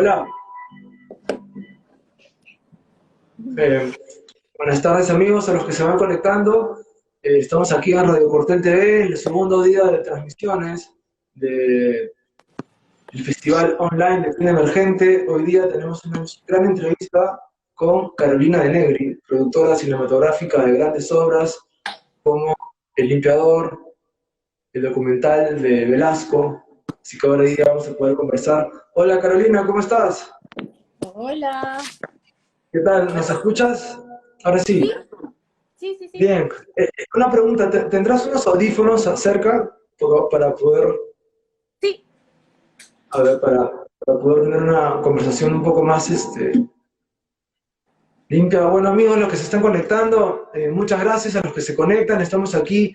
Hola, eh, buenas tardes amigos, a los que se van conectando. Estamos aquí en Radio Cortel TV, en el segundo día de transmisiones del Festival Online de Cine Emergente. Hoy día tenemos una gran entrevista con Carolina De Negri, productora cinematográfica de grandes obras como El Limpiador, el documental de Velasco. Así que ahora día vamos a poder conversar. Hola Carolina, ¿cómo estás? Hola. ¿Qué tal? ¿Nos escuchas? Ahora sí. Sí, sí, sí, sí. Bien, una pregunta, ¿tendrás unos audífonos cerca para poder, Sí. a ver, para poder tener una conversación un poco más limpia? Bueno, amigos, los que se están conectando, muchas gracias a los que se conectan. Estamos aquí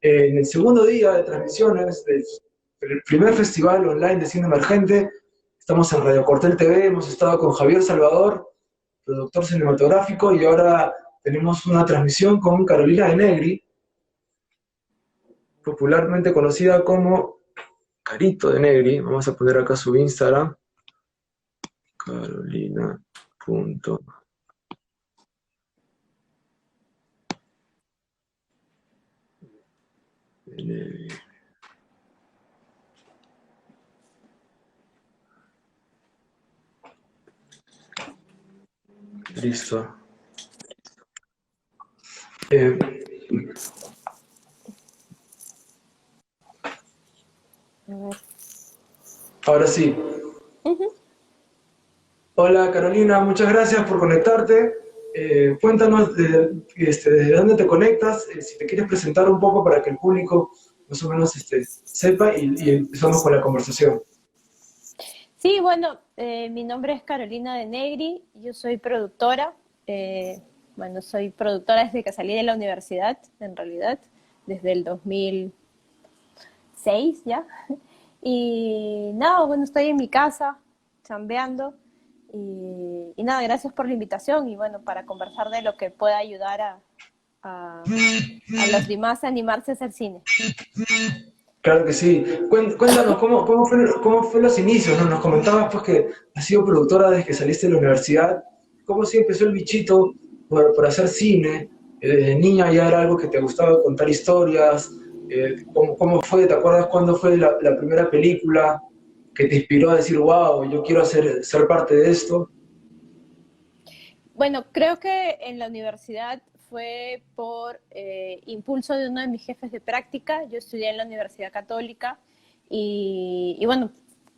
en el segundo día de transmisiones del primer festival online de cine emergente. Estamos en Radio Cortel TV, hemos estado con Javier Salvador, productor cinematográfico, y ahora tenemos una transmisión con Carolina De Negri, popularmente conocida como Carito De Negri. Vamos a poner acá su Instagram, Carolina. De Negri. Listo. Eh, A ver. ahora sí. Ujú. Hola Carolina, muchas gracias por conectarte. Cuéntanos desde dónde te conectas, si te quieres presentar un poco para que el público más o menos sepa y empezamos con la conversación. Sí, bueno, mi nombre es Carolina De Negri, yo soy productora. eh, bueno, soy productora desde que salí de la universidad, en realidad, desde el 2006 ya. Y nada, bueno, estoy en mi casa, chambeando. Y nada, gracias por la invitación y bueno, para conversar de lo que pueda ayudar a, a los demás a animarse a hacer cine. Claro que sí. Cuéntanos, ¿cómo fue los inicios? ¿No? Nos comentabas pues que has sido productora desde que saliste de la universidad. ¿Cómo sí empezó el bichito por hacer cine? Desde niña ya era algo que te gustaba contar historias. ¿Cómo fue? ¿Te acuerdas cuándo fue la primera película que te inspiró a decir, wow, yo quiero ser parte de esto? Bueno, creo que en la universidad fue por impulso de uno de mis jefes de práctica. Yo estudié en la Universidad Católica y bueno,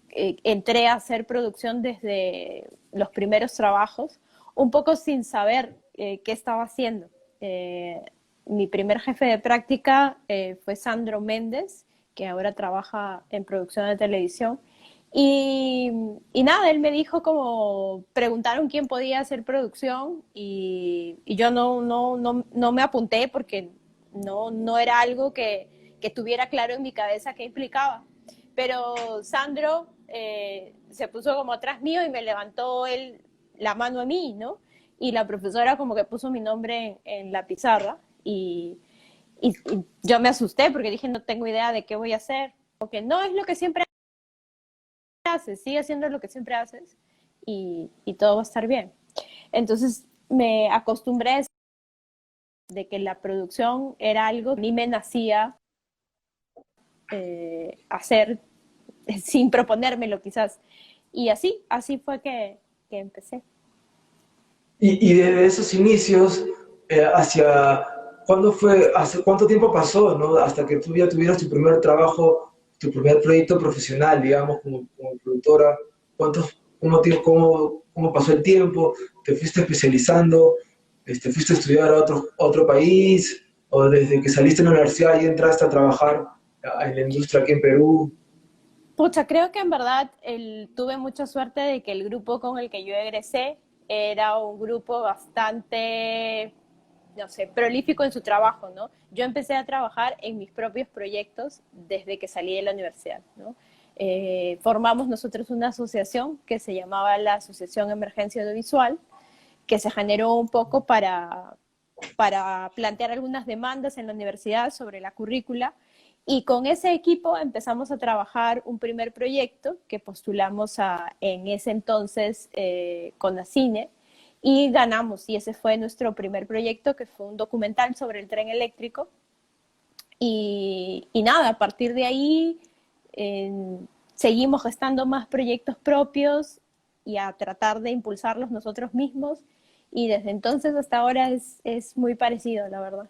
entré a hacer producción desde los primeros trabajos, un poco sin saber qué estaba haciendo. Eh, Mi primer jefe de práctica fue Sandro Méndez, que ahora trabaja en producción de televisión. Y, y nada, él me dijo como, preguntaron quién podía hacer producción y yo no me apunté porque no era algo que tuviera claro en mi cabeza qué implicaba. Pero Sandro se puso como atrás mío y me levantó él la mano a mí, ¿no? Y la profesora como que puso mi nombre en la pizarra y yo me asusté porque dije no tengo idea de qué voy a hacer, porque no es lo que siempre haces, sigue haciendo lo que siempre haces y todo va a estar bien. Entonces me acostumbré a eso, de que la producción era algo que a mí me nacía hacer sin proponérmelo quizás. Y así fue que empecé. Y desde esos inicios, hacia hace cuánto tiempo pasó, ¿no? Hasta que tú ya tuvieras tu primer trabajo, tu primer proyecto profesional, digamos, como productora. ¿Cómo pasó el tiempo? ¿Te fuiste especializando? ¿Fuiste a estudiar a otro país? ¿O desde que saliste de la universidad y entraste a trabajar en la industria aquí en Perú? Pucha, creo que en verdad tuve mucha suerte de que el grupo con el que yo egresé era un grupo bastante, no sé, prolífico en su trabajo, ¿no? Yo empecé a trabajar en mis propios proyectos desde que salí de la universidad, ¿no? Formamos nosotros una asociación que se llamaba la Asociación Emergencia Audiovisual, que se generó un poco para plantear algunas demandas en la universidad sobre la currícula Y con ese equipo empezamos a trabajar un primer proyecto que postulamos en ese entonces con la Cine y ganamos. Y ese fue nuestro primer proyecto, que fue un documental sobre el tren eléctrico. Y nada, a partir de ahí eh, seguimos gestando más proyectos propios y a tratar de impulsarlos nosotros mismos. Y desde entonces hasta ahora es muy parecido, la verdad.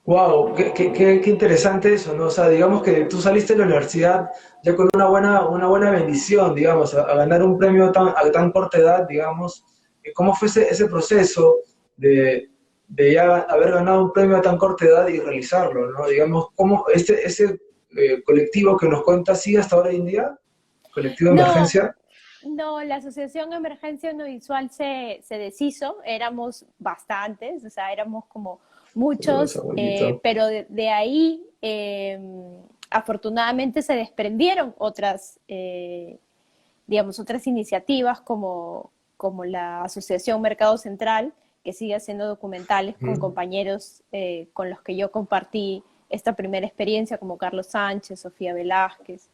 Wow, qué interesante eso, ¿no? O sea, digamos que tú saliste de la universidad ya con una buena bendición, digamos, a ganar un premio a tan corta edad, digamos. ¿Cómo fue ese proceso de ya haber ganado un premio a tan corta edad y realizarlo, ¿no? Digamos, ¿cómo ese colectivo que nos cuenta sigue hasta ahora hoy en día? ¿Colectivo de No, emergencia? no, la Asociación Emergencia Audiovisual se deshizo, éramos bastantes, o sea, éramos como Saludos, muchos, abuelito. pero de ahí afortunadamente se desprendieron otras, digamos, otras iniciativas como la Asociación Mercado Central, que sigue haciendo documentales con Ujú. compañeros con los que yo compartí esta primera experiencia, como Carlos Sánchez, Sofía Velázquez.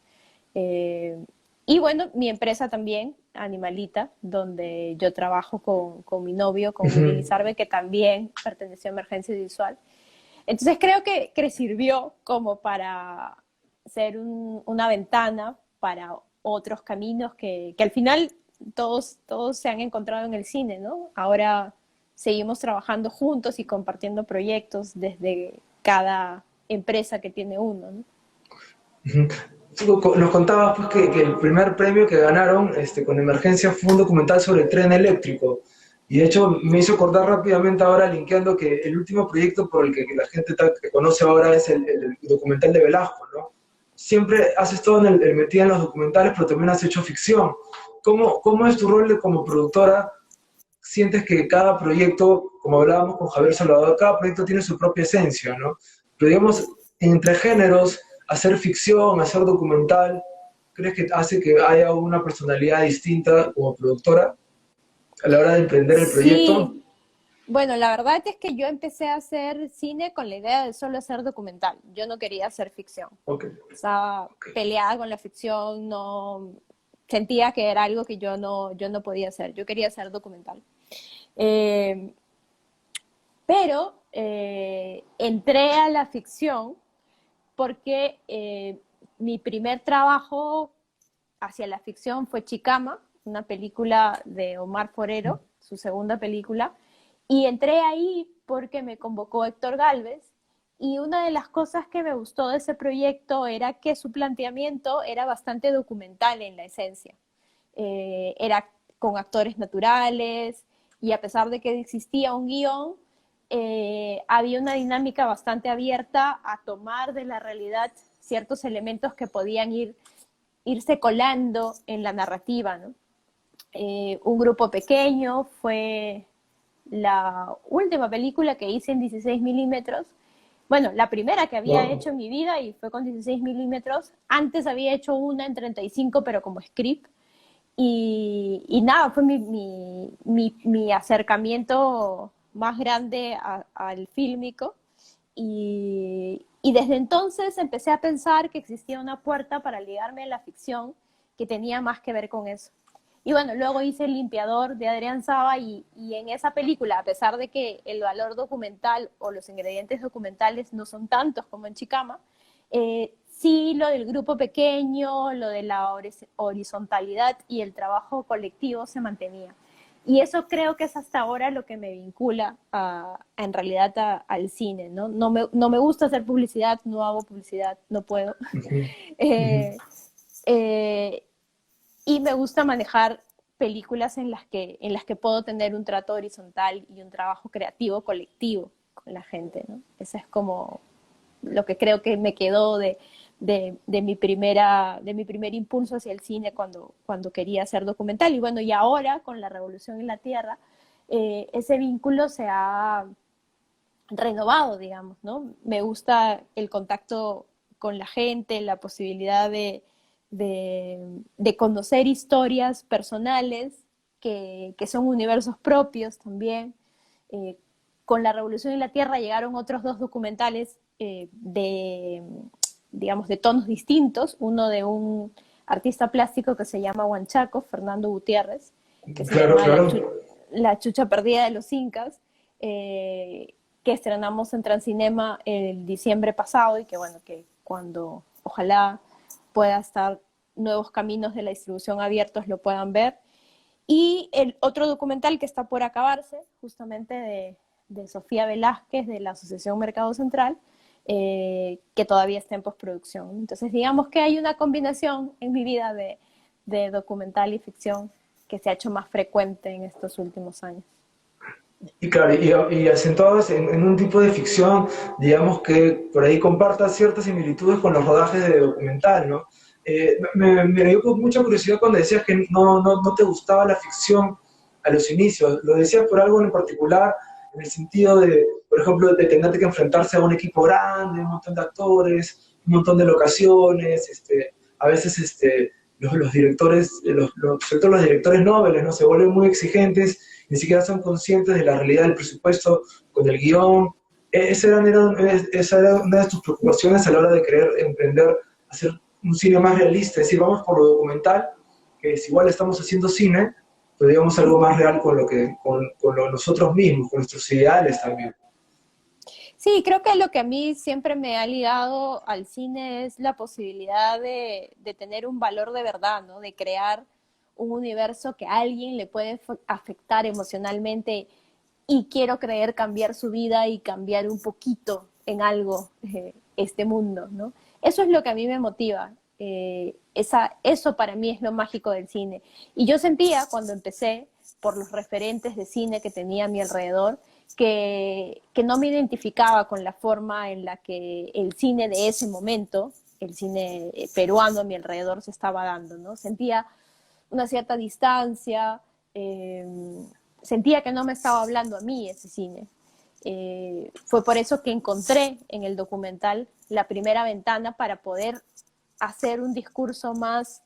Eh, y bueno, mi empresa también, Animalita, donde yo trabajo con mi novio, con Willy Ujú. Lizarbe, que también perteneció a Emergencia Visual. Entonces creo que sirvió como para ser una ventana para otros caminos que al final todos se han encontrado en el cine, ¿no? Ahora seguimos trabajando juntos y compartiendo proyectos desde cada empresa que tiene uno, ¿no? Ujú. Nos contabas pues, que el primer premio que ganaron con Emergencia fue un documental sobre el tren eléctrico. Y de hecho me hizo acordar rápidamente ahora, linkeando que el último proyecto por el que la gente que conoce ahora es el documental de Velasco, ¿no? Siempre has estado metida en los documentales, pero también has hecho ficción. ¿Cómo es tu rol como productora? ¿Sientes que cada proyecto, como hablábamos con Javier Salvador, cada proyecto tiene su propia esencia, ¿no? Pero digamos, entre géneros, hacer ficción, hacer documental, ¿crees que hace que haya una personalidad distinta como productora a la hora de emprender el proyecto? Sí, bueno, la verdad es que yo empecé a hacer cine con la idea de solo hacer documental. Yo no quería hacer ficción. Ok, Estaba ok. peleada con la ficción, no sentía que era algo que yo no podía hacer. Yo quería hacer documental. Eh, pero entré a la ficción porque mi primer trabajo hacia la ficción fue Chicama, una película de Omar Forero, su segunda película, y entré ahí porque me convocó Héctor Galvez, y una de las cosas que me gustó de ese proyecto era que su planteamiento era bastante documental en la esencia. Era con actores naturales, y a pesar de que existía un guión, había una dinámica bastante abierta a tomar de la realidad ciertos elementos que podían irse colando en la narrativa, ¿no? Un grupo pequeño fue la última película que hice en 16 milímetros. Bueno, la primera que había Wow. hecho en mi vida y fue con 16 milímetros. Antes había hecho una en 35, pero como script. Y nada, fue mi acercamiento más grande al fílmico. Y desde entonces empecé a pensar que existía una puerta para ligarme a la ficción que tenía más que ver con eso. Y bueno, luego hice El Limpiador de Adrián Saba y en esa película, a pesar de que el valor documental o los ingredientes documentales no son tantos como en Chicama, sí lo del grupo pequeño, lo de la horizontalidad y el trabajo colectivo se mantenía. Y eso creo que es hasta ahora lo que me vincula en realidad al cine, ¿no? No me gusta hacer publicidad, no hago publicidad, no puedo. Ujú, ujú. eh, eh, y me gusta manejar películas en las que puedo tener un trato horizontal y un trabajo creativo colectivo con la gente, ¿no? Eso es como lo que creo que me quedó de mi primer impulso hacia el cine cuando quería hacer documental. Y bueno, y ahora con la Revolución en la Tierra, ese vínculo se ha renovado, digamos, ¿no? Me gusta el contacto con la gente, la posibilidad de conocer historias personales que son universos propios también. Eh, con La Revolución en la Tierra llegaron otros dos documentales digamos, de tonos distintos, uno de un artista plástico que se llama Huanchaco, Fernando Gutiérrez, que se Claro, llama claro. La Chucha Perdida de los Incas, que estrenamos en Transcinema el diciembre pasado y que bueno, que cuando ojalá pueda estar nuevos caminos de la distribución abiertos lo puedan ver. Y el otro documental que está por acabarse, justamente de Sofía Velázquez, de la Asociación Mercado Central, que todavía está en postproducción. Entonces, digamos que hay una combinación en mi vida de documental y ficción que se ha hecho más frecuente en estos últimos años. Y claro, y acentuadas en un tipo de ficción, digamos que por ahí comparta ciertas similitudes con los rodajes de documental, ¿no? Me dio con mucha curiosidad cuando decías que no te gustaba la ficción a los inicios. ¿Lo decías por algo en particular, en el sentido de, por ejemplo, de tener que enfrentarse a un equipo grande, un montón de actores, un montón de locaciones, a veces los directores, sobre todo los directores noveles, ¿no? Se vuelven muy exigentes, ni siquiera son conscientes de la realidad del presupuesto con el guión. Esa era una de tus preocupaciones a la hora de querer emprender, hacer un cine más realista, es decir, vamos por lo documental, que es igual estamos haciendo cine, pero digamos algo más real con nosotros mismos, con nuestros ideales también. Sí, creo que lo que a mí siempre me ha ligado al cine es la posibilidad de tener un valor de verdad, ¿no? De crear un universo que a alguien le puede afectar emocionalmente y quiero creer cambiar su vida y cambiar un poquito en algo este mundo, ¿no? Eso es lo que a mí me motiva. Eso para mí es lo mágico del cine. Y yo sentía cuando empecé, por los referentes de cine que tenía a mi alrededor, que no me identificaba con la forma en la que el cine de ese momento, el cine peruano a mi alrededor se estaba dando, ¿no? Sentía una cierta distancia, sentía que no me estaba hablando a mí ese cine. Fue por eso que encontré en el documental la primera ventana para poder hacer un discurso más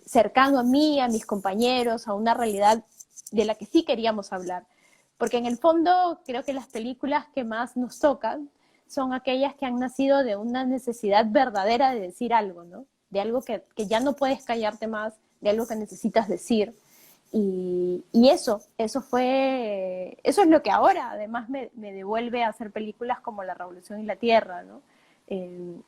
cercano a mí, a mis compañeros, a una realidad de la que sí queríamos hablar. Porque en el fondo creo que las películas que más nos tocan son aquellas que han nacido de una necesidad verdadera de decir algo, ¿no? De algo que ya no puedes callarte más, de algo que necesitas decir. Y eso es lo que ahora además me devuelve a hacer películas como La Revolución y la Tierra, ¿no?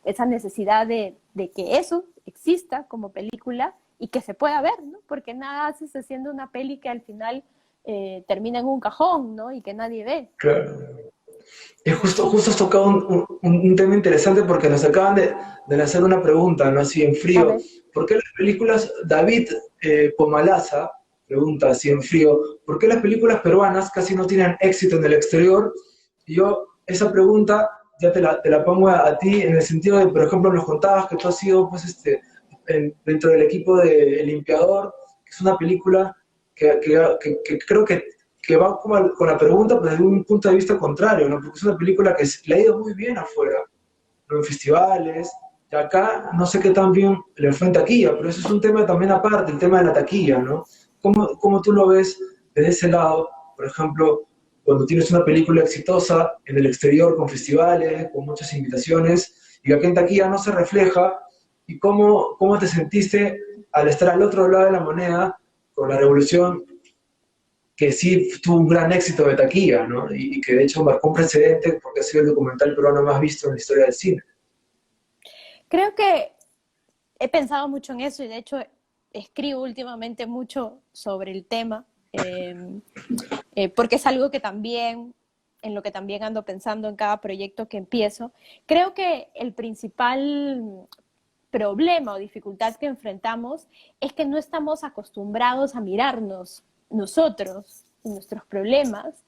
Esa necesidad de que eso exista como película y que se pueda ver, ¿no? Porque nada haces haciendo una peli que al final termina en un cajón, ¿no? Y que nadie ve. Claro. Justo has tocado un tema interesante porque nos acaban de lanzar una pregunta, ¿no? Así en A frío. ver. ¿Por qué las películas, David Pomalaza pregunta así en frío, ¿por qué las películas peruanas casi no tienen éxito en el exterior? Y yo esa pregunta ya te la pongo a ti en el sentido de, por ejemplo, nos contabas que tú has sido pues, dentro del equipo de El Limpiador, que es una película que creo que va como con la pregunta pero desde un punto de vista contrario, ¿no? Porque es una película que le ha ido muy bien afuera, ¿no? En festivales, y acá no sé qué tan bien le fue en taquilla, pero eso es un tema también aparte, el tema de la taquilla, ¿no? ¿Cómo tú lo ves desde ese lado, por ejemplo, cuando tienes una película exitosa en el exterior, con festivales, con muchas invitaciones, y acá en taquilla no se refleja, y cómo te sentiste al estar al otro lado de la moneda con la revolución que sí tuvo un gran éxito de taquilla, ¿no? Y que de hecho marcó un precedente porque ha sido el documental peruano más visto en la historia del cine. Creo que he pensado mucho en eso y de hecho escribo últimamente mucho sobre el tema, porque es algo que también, en lo que también ando pensando en cada proyecto que empiezo. Creo que el principal problema o dificultad que enfrentamos es que no estamos acostumbrados a mirarnos nosotros y nuestros problemas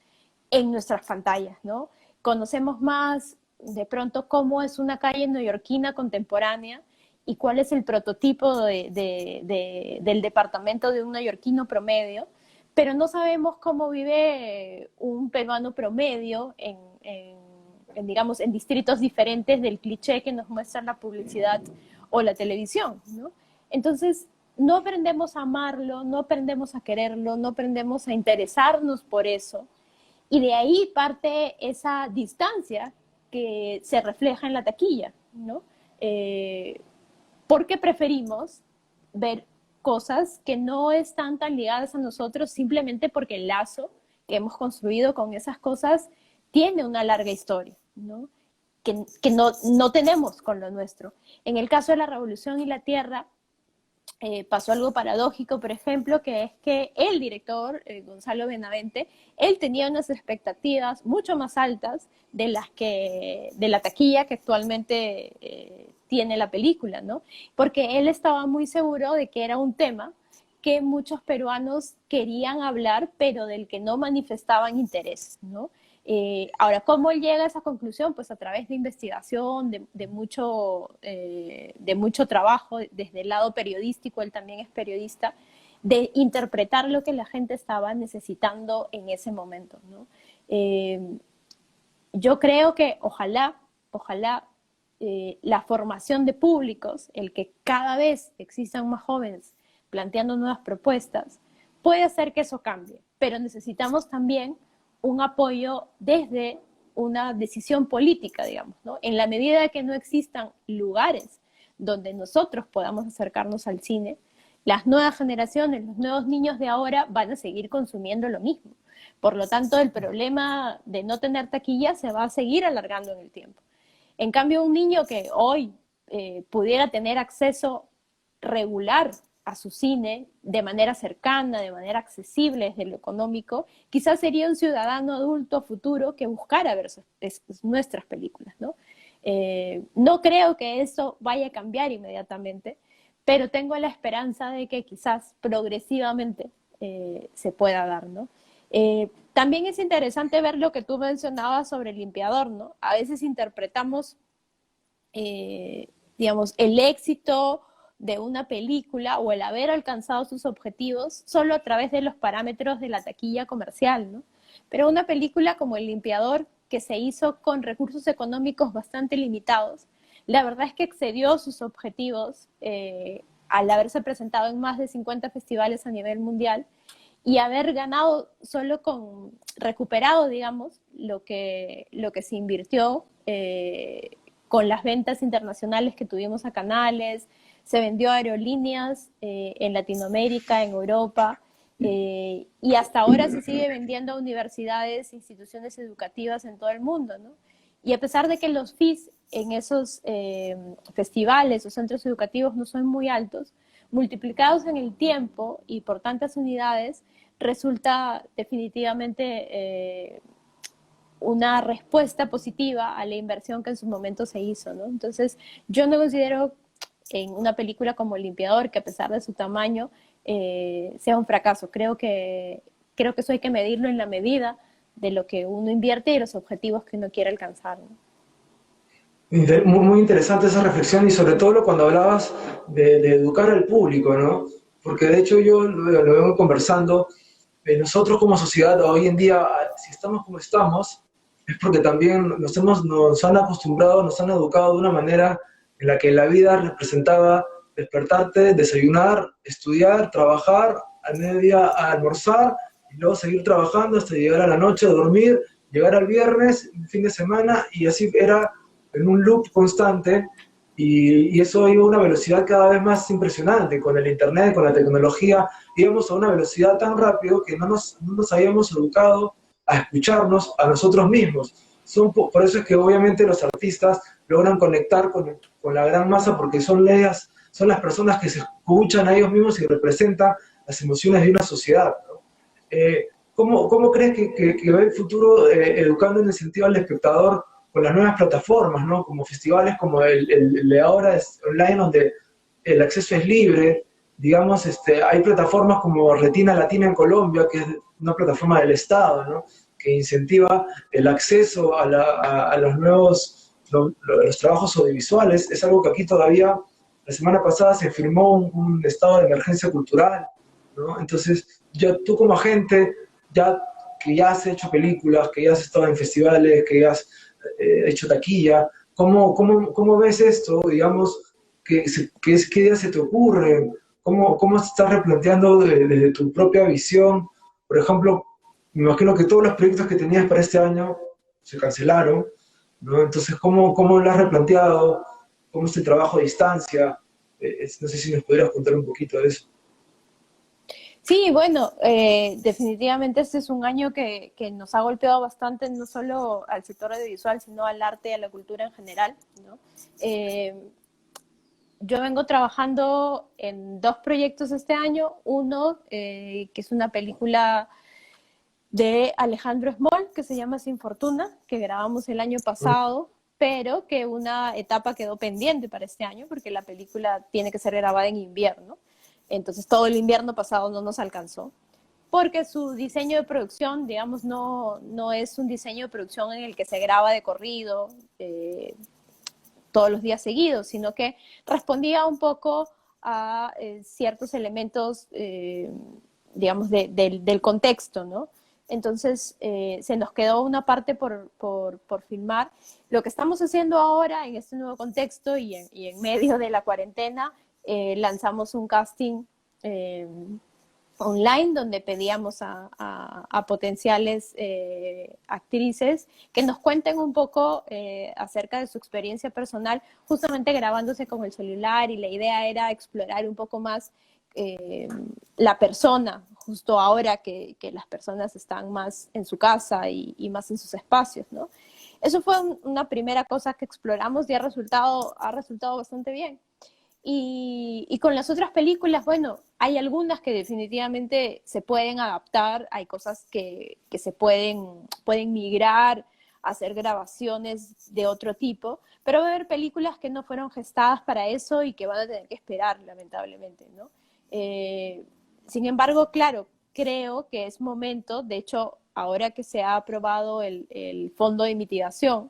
en nuestras pantallas, ¿no? Conocemos más de pronto cómo es una calle neoyorquina contemporánea y cuál es el prototipo del departamento de un neoyorquino promedio, pero no sabemos cómo vive un peruano promedio digamos, en distritos diferentes del cliché que nos muestra la publicidad o la televisión, ¿no? Entonces, no aprendemos a amarlo, no aprendemos a quererlo, no aprendemos a interesarnos por eso. Y de ahí parte esa distancia que se refleja en la taquilla, ¿no? Porque preferimos ver cosas que no están tan ligadas a nosotros simplemente porque el lazo que hemos construido con esas cosas tiene una larga historia, ¿no? Que no tenemos con lo nuestro. En el caso de La Revolución y la Tierra, pasó algo paradójico, por ejemplo, que es que el director, Gonzalo Benavente, él tenía unas expectativas mucho más altas de la taquilla que actualmente tiene la película, ¿no? Porque él estaba muy seguro de que era un tema que muchos peruanos querían hablar, pero del que no manifestaban interés, ¿no? Ahora, ¿cómo él llega a esa conclusión? Pues a través de investigación, de mucho trabajo, desde el lado periodístico, él también es periodista, de interpretar lo que la gente estaba necesitando en ese momento, ¿no? Yo creo que ojalá la formación de públicos, el que cada vez existan más jóvenes planteando nuevas propuestas, puede hacer que eso cambie, pero necesitamos también un apoyo desde una decisión política, digamos, ¿no? En la medida que no existan lugares donde nosotros podamos acercarnos al cine, las nuevas generaciones, los nuevos niños de ahora van a seguir consumiendo lo mismo. Por lo tanto, el problema de no tener taquilla se va a seguir alargando en el tiempo. En cambio, un niño que hoy pudiera tener acceso regular a su cine de manera cercana, de manera accesible desde lo económico, quizás sería un ciudadano adulto futuro que buscara ver nuestras películas, ¿no? No creo que eso vaya a cambiar inmediatamente, pero tengo la esperanza de que quizás progresivamente se pueda dar, ¿no? También es interesante ver lo que tú mencionabas sobre El Limpiador, ¿no? A veces interpretamos, digamos, el éxito de una película o el haber alcanzado sus objetivos solo a través de los parámetros de la taquilla comercial, ¿no? Pero una película como El Limpiador, que se hizo con recursos económicos bastante limitados, la verdad es que excedió sus objetivos al haberse presentado en más de 50 festivales a nivel mundial y haber ganado solo recuperado, digamos, lo que se invirtió con las ventas internacionales que tuvimos a canales. Se vendió a aerolíneas en Latinoamérica, en Europa, y hasta ahora se sigue vendiendo a universidades, instituciones educativas en todo el mundo, ¿no? Y a pesar de que los fees en esos festivales o centros educativos no son muy altos, multiplicados en el tiempo y por tantas unidades, resulta definitivamente una respuesta positiva a la inversión que en su momento se hizo, ¿no? Entonces, yo no considero en una película como El Limpiador, que a pesar de su tamaño, sea un fracaso. Creo que eso hay que medirlo en la medida de lo que uno invierte y los objetivos que uno quiere alcanzar, ¿no? Muy, muy interesante esa reflexión y sobre todo cuando hablabas de educar al público, ¿no? Porque de hecho yo lo vengo conversando, nosotros como sociedad hoy en día, si estamos como estamos, es porque también nos han acostumbrado, nos han educado de una manera en la que la vida representaba despertarte, desayunar, estudiar, trabajar, al mediodía a almorzar, y luego seguir trabajando hasta llegar a la noche, dormir, llegar al viernes, el fin de semana, y así era en un loop constante, y eso iba a una velocidad cada vez más impresionante, con el internet, con la tecnología, íbamos a una velocidad tan rápido que no nos habíamos educado a escucharnos a nosotros mismos. Por eso es que obviamente los artistas logran conectar con la gran masa, porque son las personas que se escuchan a ellos mismos y representan las emociones de una sociedad, ¿no? ¿Cómo crees que va el futuro educando en el sentido al espectador con las nuevas plataformas, ¿no? Como festivales como el de ahora es online, donde el acceso es libre? Digamos, hay plataformas como Retina Latina en Colombia, que es una plataforma del Estado, ¿no? Que incentiva el acceso a los nuevos los trabajos audiovisuales. Es algo que aquí todavía, la semana pasada se firmó un estado de emergencia cultural, ¿no? Entonces, ya tú como agente, que ya has hecho películas, que ya has estado en festivales, que ya has hecho taquilla, ¿cómo ves esto? Digamos, ¿qué ideas se te ocurren? ¿Cómo se está replanteando desde tu propia visión? Por ejemplo, me imagino que todos los proyectos que tenías para este año se cancelaron. ¿no? Entonces, ¿cómo lo has replanteado? ¿Cómo es el trabajo a distancia? No sé si nos pudieras contar un poquito de eso. Sí, bueno, definitivamente este es un año que nos ha golpeado bastante, no solo al sector audiovisual, sino al arte y a la cultura en general, ¿no? Eh, yo vengo trabajando en dos proyectos este año. Uno, que es una película de Alejandro Smol, que se llama Sin Fortuna, que grabamos el año pasado, pero que una etapa quedó pendiente para este año, porque la película tiene que ser grabada en invierno. Entonces todo el invierno pasado no nos alcanzó, porque su diseño de producción, digamos, no es un diseño de producción en el que se graba de corrido, todos los días seguidos, sino que respondía un poco a ciertos elementos, digamos, del contexto, ¿no? Entonces, se nos quedó una parte por filmar. Lo que estamos haciendo ahora en este nuevo contexto y en medio de la cuarentena, lanzamos un casting eh, online donde pedíamos a potenciales actrices que nos cuenten un poco acerca de su experiencia personal, justamente grabándose con el celular, y la idea era explorar un poco más eh, la persona, justo ahora que las personas están más en su casa y más en sus espacios, ¿no? Eso fue una primera cosa que exploramos y ha resultado bastante bien. Y con las otras películas, bueno, hay algunas que definitivamente se pueden adaptar, hay cosas que se pueden migrar, hacer grabaciones de otro tipo, pero va a haber películas que no fueron gestadas para eso y que van a tener que esperar, lamentablemente, ¿no? Eh, Sin embargo, claro, creo que es momento, de hecho, ahora que se ha aprobado el fondo de mitigación,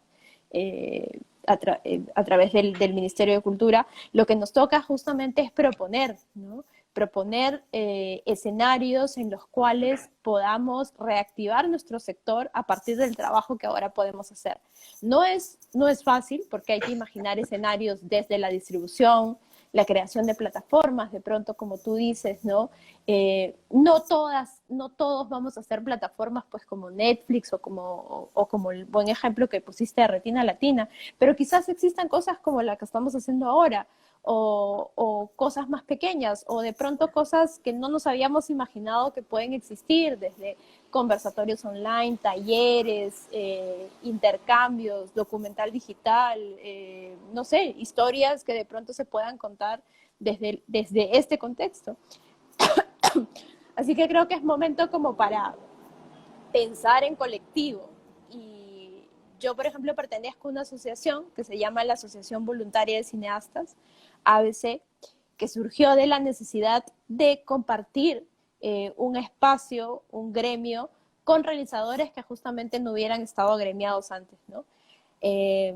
a través del Ministerio de Cultura, lo que nos toca justamente es proponer, ¿no? Proponer escenarios en los cuales podamos reactivar nuestro sector a partir del trabajo que ahora podemos hacer. No es fácil, porque hay que imaginar escenarios desde la distribución, la creación de plataformas, de pronto, como tú dices, ¿no? No todos vamos a hacer plataformas pues como Netflix o como el buen ejemplo que pusiste de Retina Latina, pero quizás existan cosas como la que estamos haciendo ahora, o cosas más pequeñas, o de pronto cosas que no nos habíamos imaginado que pueden existir, desde conversatorios online, talleres, intercambios, documental digital, no sé, historias que de pronto se puedan contar desde este contexto. Así que creo que es momento como para pensar en colectivo. Y yo, por ejemplo, pertenezco a una asociación que se llama la Asociación Voluntaria de Cineastas, ABC, que surgió de la necesidad de compartir un espacio, un gremio, con realizadores que justamente no hubieran estado agremiados antes, ¿no? Eh,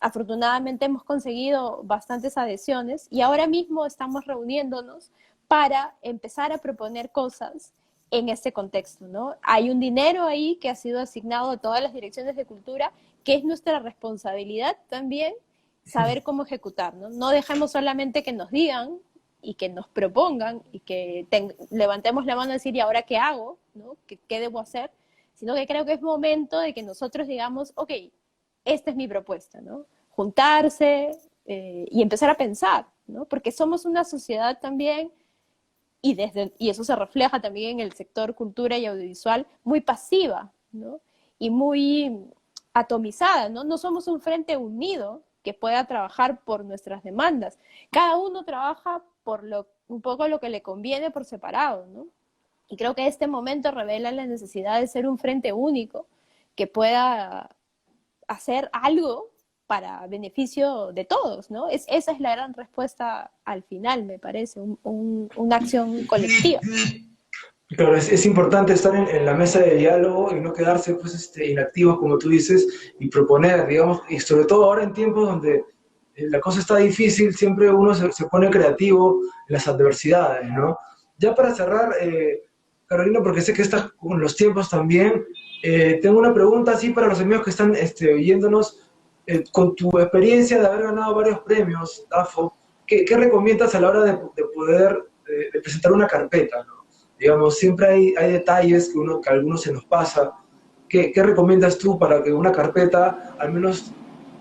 Afortunadamente hemos conseguido bastantes adhesiones y ahora mismo estamos reuniéndonos para empezar a proponer cosas en este contexto, ¿no? Hay un dinero ahí que ha sido asignado a todas las direcciones de cultura, que es nuestra responsabilidad también saber cómo ejecutar, ¿no? No dejemos solamente que nos digan y que nos propongan y que levantemos la mano y decir, ¿y ahora qué hago? ¿No? ¿Qué debo hacer? Sino que creo que es momento de que nosotros digamos, ok, esta es mi propuesta, ¿no? Juntarse y empezar a pensar, ¿no? Porque somos una sociedad también, y eso se refleja también en el sector cultura y audiovisual, muy pasiva, ¿no? Y muy atomizada, ¿no? No somos un frente unido que pueda trabajar por nuestras demandas. Cada uno trabaja por un poco lo que le conviene por separado, ¿no? Y creo que este momento revela la necesidad de ser un frente único que pueda hacer algo para beneficio de todos, ¿no? Esa es la gran respuesta al final, me parece, una acción colectiva. Claro, es importante estar en la mesa de diálogo y no quedarse pues, inactivos, como tú dices, y proponer, digamos, y sobre todo ahora en tiempos donde la cosa está difícil, siempre uno se pone creativo en las adversidades, ¿no? Ya para cerrar, Carolina, porque sé que estás con los tiempos también, tengo una pregunta así para los amigos que están oyéndonos. Con tu experiencia de haber ganado varios premios, DAFO, ¿qué recomiendas a la hora de poder de presentar una carpeta, ¿no? Digamos, siempre hay detalles que a algunos se nos pasa. ¿Qué recomiendas tú para que una carpeta al menos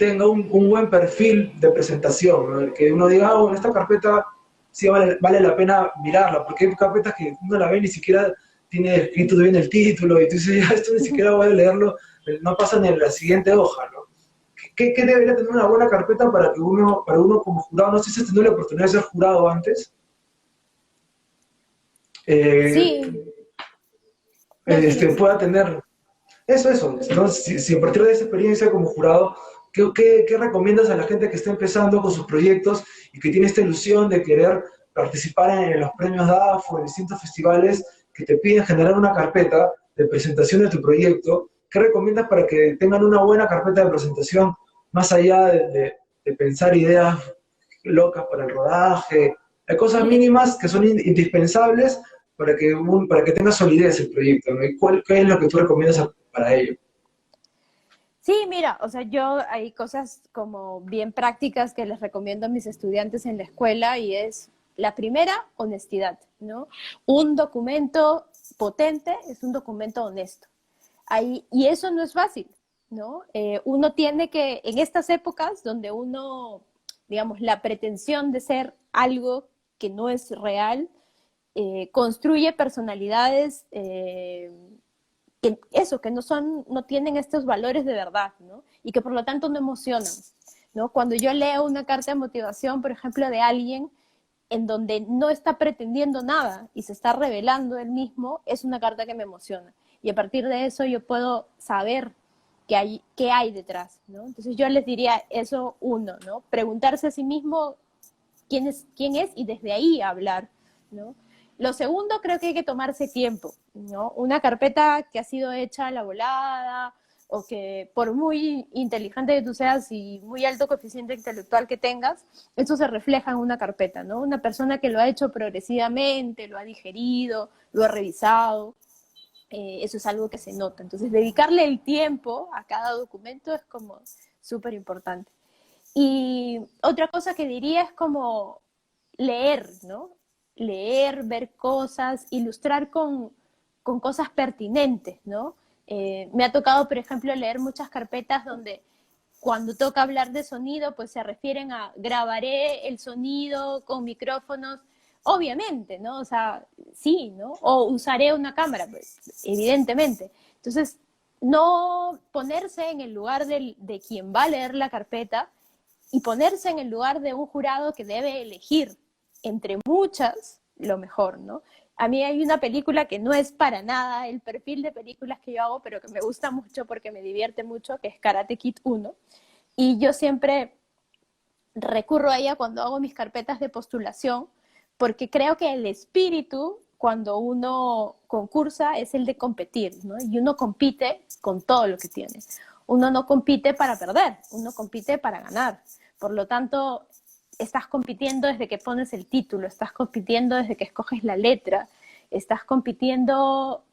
tenga un buen perfil de presentación, ¿no? Que uno diga, bueno, esta carpeta sí vale la pena mirarla, porque hay carpetas que uno la ve y ni siquiera tiene escrito bien el título, y tú dices, ya, esto ni siquiera voy a leerlo, no pasa ni en la siguiente hoja, ¿no? ¿Qué debería tener una buena carpeta para uno como jurado? No sé si has tenido la oportunidad de ser jurado antes. Eh, Sí, no, sigue. pueda tener eso. Entonces, si a partir de esa experiencia como jurado, ¿qué recomiendas a la gente que está empezando con sus proyectos y que tiene esta ilusión de querer participar en los premios DAF o en distintos festivales que te piden generar una carpeta de presentación de tu proyecto? ¿Qué recomiendas para que tengan una buena carpeta de presentación más allá de pensar ideas locas para el rodaje? Hay cosas mínimas que son indispensables para que tenga solidez el proyecto, ¿no? ¿Y qué es lo que tú recomiendas para ello? Sí, mira, o sea, yo hay cosas como bien prácticas que les recomiendo a mis estudiantes en la escuela y es la primera, honestidad, ¿no? Un documento potente es un documento honesto. Ahí, y eso no es fácil, ¿no? Uno tiene que, en estas épocas donde uno, digamos, la pretensión de ser algo que no es real, construye personalidades que eso, que no son, no tienen estos valores de verdad, ¿no? Y que por lo tanto no emocionan, ¿no? Cuando yo leo una carta de motivación, por ejemplo, de alguien en donde no está pretendiendo nada y se está revelando él mismo, es una carta que me emociona. Y a partir de eso yo puedo saber qué hay detrás, ¿no? Entonces yo les diría eso uno, ¿no? Preguntarse a sí mismo quién es y desde ahí hablar, ¿no? Lo segundo, creo que hay que tomarse tiempo, ¿no? Una carpeta que ha sido hecha a la volada o que por muy inteligente que tú seas y muy alto coeficiente intelectual que tengas, eso se refleja en una carpeta, ¿no? Una persona que lo ha hecho progresivamente, lo ha digerido, lo ha revisado, eso es algo que se nota. Entonces, dedicarle el tiempo a cada documento es como súper importante. Y otra cosa que diría es como leer, ¿no? Leer, ver cosas, ilustrar con cosas pertinentes, ¿no? Me ha tocado, por ejemplo, leer muchas carpetas donde cuando toca hablar de sonido, pues se refieren a grabaré el sonido con micrófonos, obviamente, ¿no? O sea, sí, ¿no? O usaré una cámara, pues, evidentemente. Entonces, no ponerse en el lugar de quien va a leer la carpeta y ponerse en el lugar de un jurado que debe elegir entre muchas lo mejor, ¿no? A mí hay una película que no es para nada el perfil de películas que yo hago, pero que me gusta mucho porque me divierte mucho, que es Karate Kid 1. Y yo siempre recurro a ella cuando hago mis carpetas de postulación, porque creo que el espíritu cuando uno concursa es el de competir, ¿no? Y uno compite con todo lo que tiene. Uno no compite para perder, uno compite para ganar. Por lo tanto, estás compitiendo desde que pones el título, estás compitiendo desde que escoges la letra, estás compitiendo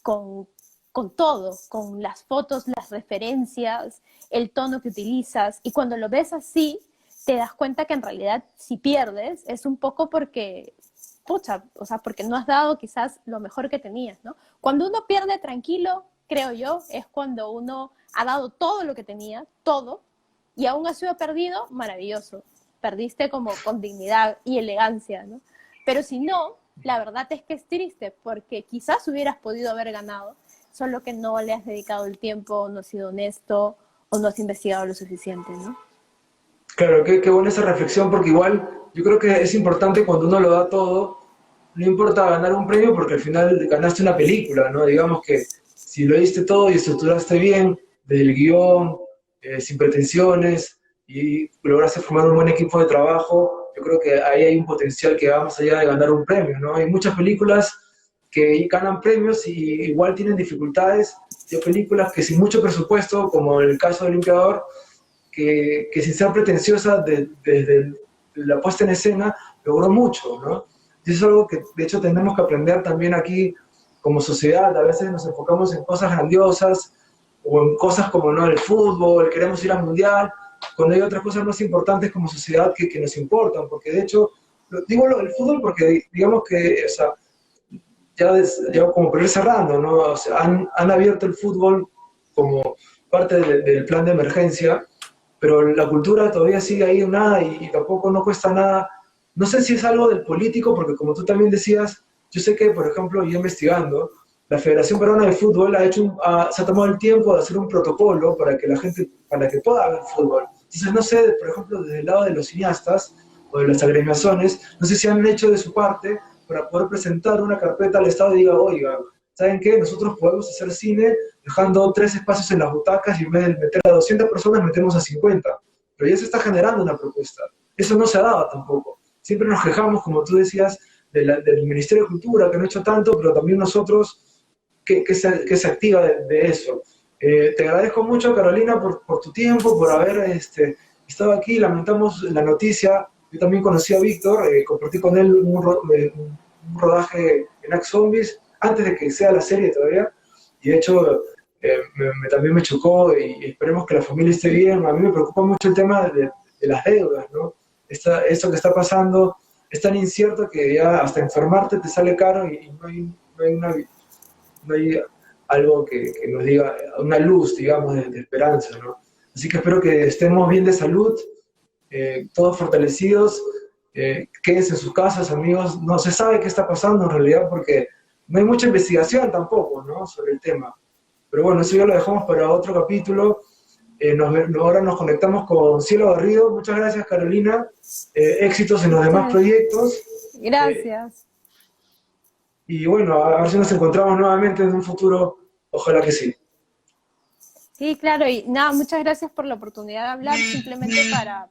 con, con todo, con las fotos, las referencias, el tono que utilizas. Y cuando lo ves así, te das cuenta que en realidad si pierdes es un poco porque, pucha, o sea, porque no has dado quizás lo mejor que tenías, ¿no? Cuando uno pierde tranquilo, creo yo, es cuando uno ha dado todo lo que tenía, todo, y aún ha sido perdido, maravilloso. Perdiste como con dignidad y elegancia, ¿no? Pero si no, la verdad es que es triste, porque quizás hubieras podido haber ganado, solo que no le has dedicado el tiempo, no has sido honesto o no has investigado lo suficiente, ¿no? Claro, qué buena esa reflexión, porque igual yo creo que es importante cuando uno lo da todo, no importa ganar un premio porque al final ganaste una película, ¿no? Digamos que si lo diste todo y estructuraste bien, del guión, sin pretensiones, y lograste formar un buen equipo de trabajo, yo creo que ahí hay un potencial que va más allá de ganar un premio, ¿no? Hay muchas películas que ganan premios y igual tienen dificultades, hay películas que sin mucho presupuesto, como en el caso del Limpiador, que sin ser pretenciosa desde la puesta en escena, logró mucho, ¿no? Y eso es algo que de hecho tenemos que aprender también aquí como sociedad. A veces nos enfocamos en cosas grandiosas o en cosas como ¿no? el fútbol, queremos ir al mundial, cuando hay otras cosas más importantes como sociedad que nos importan, porque de hecho, digo lo del fútbol porque digamos que, o sea, ya como por ir cerrando, ¿no? O sea, han abierto el fútbol como parte del plan de emergencia pero la cultura todavía sigue ahí en nada y tampoco no cuesta nada. No sé si es algo del político, porque como tú también decías, yo sé que, por ejemplo, yo investigando, la Federación Peruana de Fútbol se ha tomado el tiempo de hacer un protocolo para que la gente, para que pueda ver fútbol. Entonces, no sé, por ejemplo, desde el lado de los cineastas o de las agremiaciones, no sé si han hecho de su parte para poder presentar una carpeta al Estado y diga, oiga, ¿saben qué? Nosotros podemos hacer cine dejando 3 espacios en las butacas y en vez de meter a 200 personas metemos a 50. Pero ya se está generando una propuesta. Eso no se ha dado tampoco. Siempre nos quejamos, como tú decías, del Ministerio de Cultura, que no ha hecho tanto, pero también nosotros, que se activa de eso. Te agradezco mucho, Carolina, por tu tiempo, por haber estado aquí. Lamentamos la noticia. Yo también conocí a Víctor, compartí con él un rodaje en Act Zombies, antes de que sea la serie todavía, y de hecho también me chocó y esperemos que la familia esté bien. A mí me preocupa mucho el tema de las deudas, ¿no? Esto que está pasando es tan incierto que ya hasta enfermarte te sale caro y no hay algo que nos diga, una luz, digamos, de esperanza, ¿no? Así que espero que estemos bien de salud, todos fortalecidos, quédense en sus casas, amigos. No se sabe qué está pasando en realidad porque no hay mucha investigación tampoco, ¿no?, sobre el tema. Pero bueno, eso ya lo dejamos para otro capítulo. Ahora nos conectamos con Cielo Garrido. Muchas gracias, Carolina. Éxitos en los demás proyectos. Gracias. Y bueno, a ver si nos encontramos nuevamente en un futuro. Ojalá que sí. Sí, claro, y nada, muchas gracias por la oportunidad de hablar. Simplemente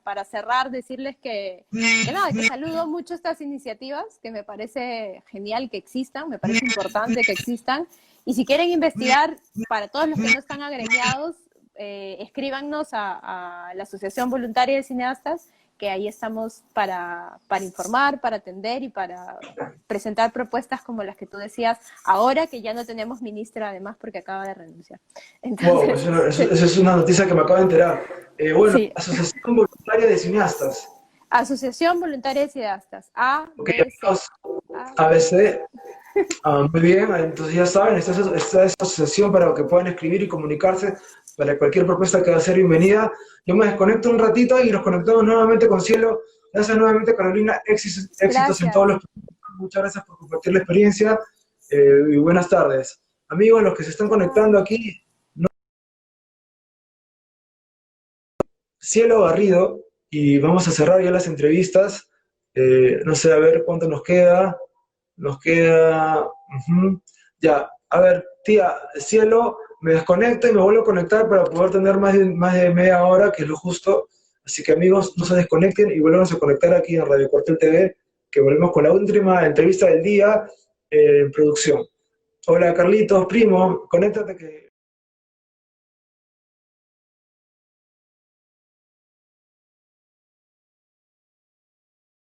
para cerrar, decirles que nada, que saludo mucho estas iniciativas, que me parece genial que existan, me parece importante que existan. Y si quieren investigar, para todos los que no están agremiados, escríbanos a la Asociación Voluntaria de Cineastas, que ahí estamos para informar, para atender y para presentar propuestas como las que tú decías, ahora que ya no tenemos ministra además porque acaba de renunciar. Entonces, Wow, eso es una noticia que me acabo de enterar. Bueno, sí. Asociación Voluntaria de Cineastas. Asociación Voluntaria de Cineastas, Ok, ABC. ABC. Muy bien, entonces ya saben, esta es asociación para que puedan escribir y comunicarse para cualquier propuesta que va a ser bienvenida. Yo me desconecto un ratito y nos conectamos nuevamente con Cielo. Gracias nuevamente, Carolina. Éxitos en todos los proyectos. Muchas gracias por compartir la experiencia y buenas tardes. Amigos, los que se están conectando aquí, Cielo Garrido, y vamos a cerrar ya las entrevistas. No sé, a ver cuánto nos queda. Nos queda... Ya, a ver, tía, Cielo, me desconecto y me vuelvo a conectar para poder tener más de media hora, que es lo justo. Así que amigos, no se desconecten y volvemos a conectar aquí en Radio Cuartel TV, que volvemos con la última entrevista del día en producción. Hola Carlitos, primo, conéctate que...